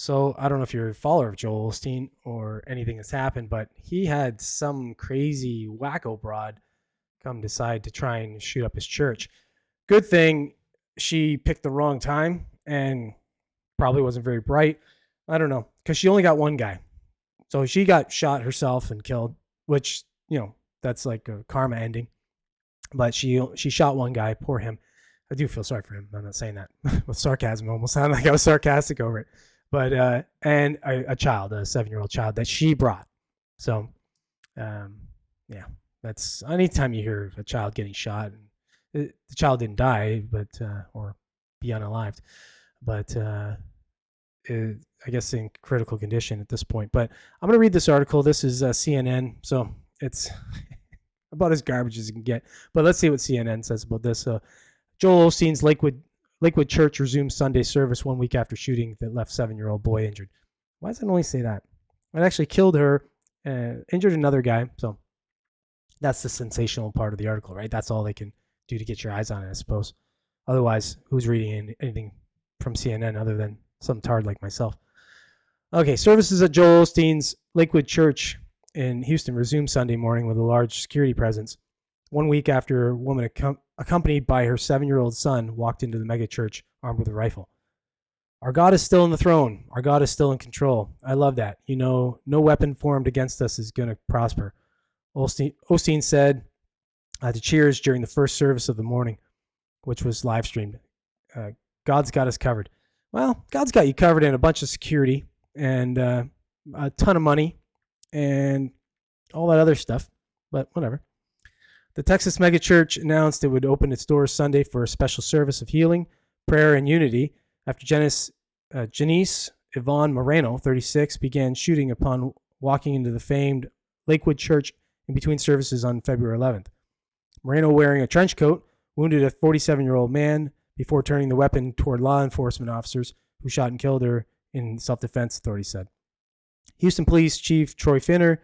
So I don't know if you're a follower of Joel Osteen or anything that's happened, but he had some crazy wacko broad come decide to try and shoot up his church. Good thing she picked the wrong time and probably wasn't very bright. I don't know, because she only got one guy. So she got shot herself and killed, which, that's like a karma ending. But she shot one guy. Poor him. I do feel sorry for him. I'm not saying that with sarcasm. It almost sounded like I was sarcastic over it. But and a child, a 7-year-old child that she brought. So yeah, that's anytime you hear a child getting shot. The child didn't die, but or be unalived, but I guess in critical condition at this point. But I'm going to read this article. This is CNN, so it's about as garbage as you can get. But let's see what CNN says about this. Joel Osteen's Lakewood Church resumes Sunday service 1 week after shooting that left 7-year-old boy injured. Why does it only say that? It actually killed her, injured another guy. So that's the sensational part of the article, right? That's all they can do to get your eyes on it, I suppose. Otherwise, who's reading anything from CNN other than some tard like myself? Okay, services at Joel Osteen's Lakewood Church in Houston resumed Sunday morning with a large security presence. 1 week after a woman accompanied by her 7-year-old son walked into the mega church armed with a rifle. Our God is still on the throne. Our God is still in control. I love that. No weapon formed against us is going to prosper. Osteen said to cheers during the first service of the morning, which was live streamed. God's got us covered. Well, God's got you covered in a bunch of security and a ton of money and all that other stuff, but whatever. The Texas megachurch announced it would open its doors Sunday for a special service of healing, prayer, and unity after Janice Yvonne Moreno, 36, began shooting upon walking into the famed Lakewood Church in between services on February 11th. Moreno, wearing a trench coat, wounded a 47-year-old man before turning the weapon toward law enforcement officers who shot and killed her in self-defense, authorities said. Houston Police Chief Troy Finner,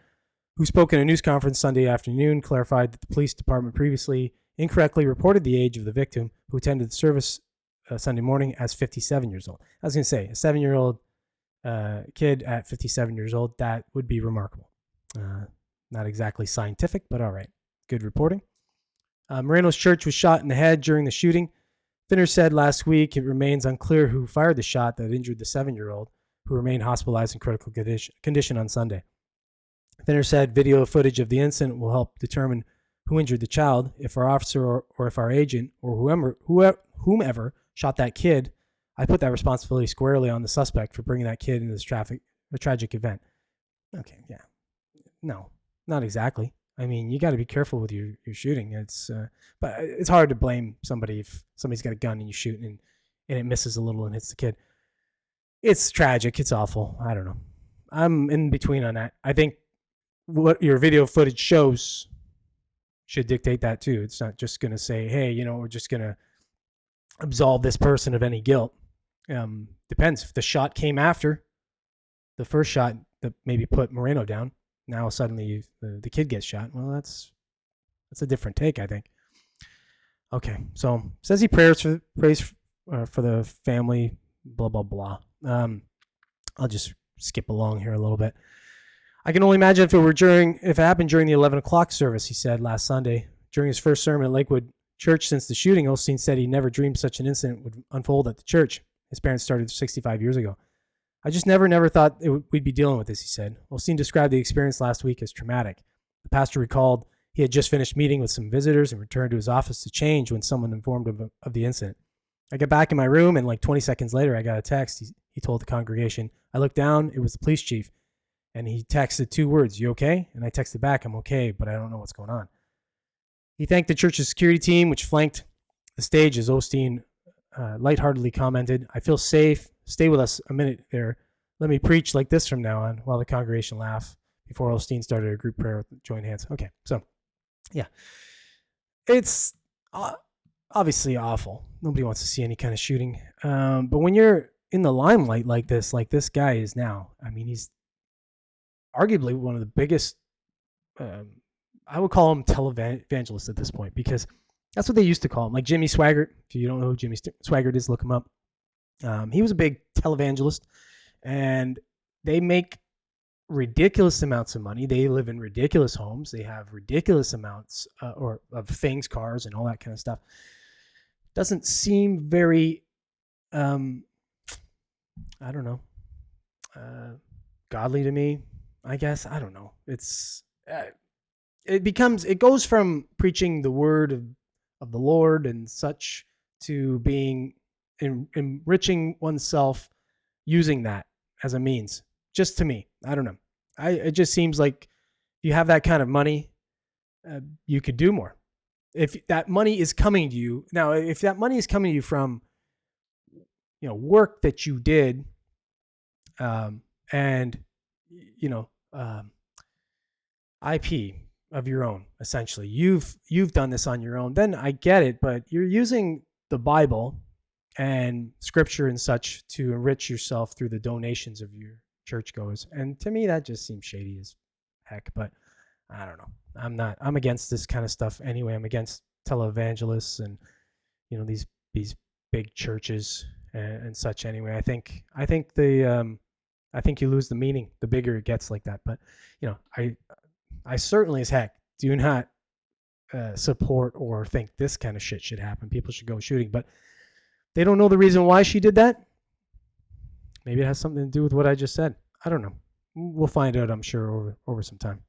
who spoke in a news conference Sunday afternoon, clarified that the police department previously incorrectly reported the age of the victim who attended the service Sunday morning as 57 years old. I was going to say, a 7-year-old kid at 57 years old, that would be remarkable. Not exactly scientific, but all right. Good reporting. Moreno's church was shot in the head during the shooting. Finner said last week it remains unclear who fired the shot that injured the 7-year-old, who remained hospitalized in critical condition on Sunday. Finner said video footage of the incident will help determine who injured the child. If our officer or if our agent or whomever shot that kid, I put that responsibility squarely on the suspect for bringing that kid into this tragic event. Okay, yeah. No, not exactly. I mean, you got to be careful with your shooting. But it's hard to blame somebody if somebody's got a gun and you shoot and it misses a little and hits the kid. It's tragic. It's awful. I don't know. I'm in between on that. I think what your video footage shows should dictate that too. It's not just going to say, hey, we're just going to absolve this person of any guilt. Depends. If the shot came after the first shot that maybe put Moreno down, now suddenly the kid gets shot. Well, that's a different take, I think. Okay, so says he prays for the family, blah, blah, blah. I'll just skip along here a little bit. I can only imagine if it happened during the 11 o'clock service, he said last Sunday. During his first sermon at Lakewood Church since the shooting, Osteen said he never dreamed such an incident would unfold at the church. His parents started 65 years ago. I just never thought we'd be dealing with this, he said. Osteen described the experience last week as traumatic. The pastor recalled he had just finished meeting with some visitors and returned to his office to change when someone informed him of the incident. I got back in my room and like 20 seconds later, I got a text. He told the congregation. I looked down. It was the police chief. And he texted 2 words, "You okay?" And I texted back, "I'm okay, but I don't know what's going on." He thanked the church's security team, which flanked the stage as Osteen lightheartedly commented, "I feel safe. Stay with us a minute there. Let me preach like this from now on," while the congregation laughed before Osteen started a group prayer with joined hands. Okay, so, yeah. It's obviously awful. Nobody wants to see any kind of shooting. But when you're in the limelight like this guy is now, I mean, he's arguably one of the biggest, I would call him televangelists at this point, because that's what they used to call him. Like Jimmy Swaggart. If you don't know who Jimmy Swaggart is, look him up. He was a big televangelist, and they make ridiculous amounts of money. They live in ridiculous homes. They have ridiculous amounts or of things, cars, and all that kind of stuff. Doesn't seem very, I don't know, godly to me. I guess I don't know. It goes from preaching the word of the Lord and such to being enriching oneself using that as a means. Just to me, I don't know. It just seems like you have that kind of money, you could do more. If that money is coming to you now, if that money is coming to you from work that you did, and you know IP of your own, essentially, you've done this on your own, then I get it. But you're using the Bible and scripture and such to enrich yourself through the donations of your churchgoers, and to me that just seems shady as heck. But I don't know. I'm against this kind of stuff anyway. I'm against televangelists and these big churches and such anyway. I think you lose the meaning the bigger it gets like that. But I certainly as heck do not support or think this kind of shit should happen. People should go shooting, but they don't know the reason why she did that. Maybe it has something to do with what I just said. I don't know. We'll find out, I'm sure, over some time.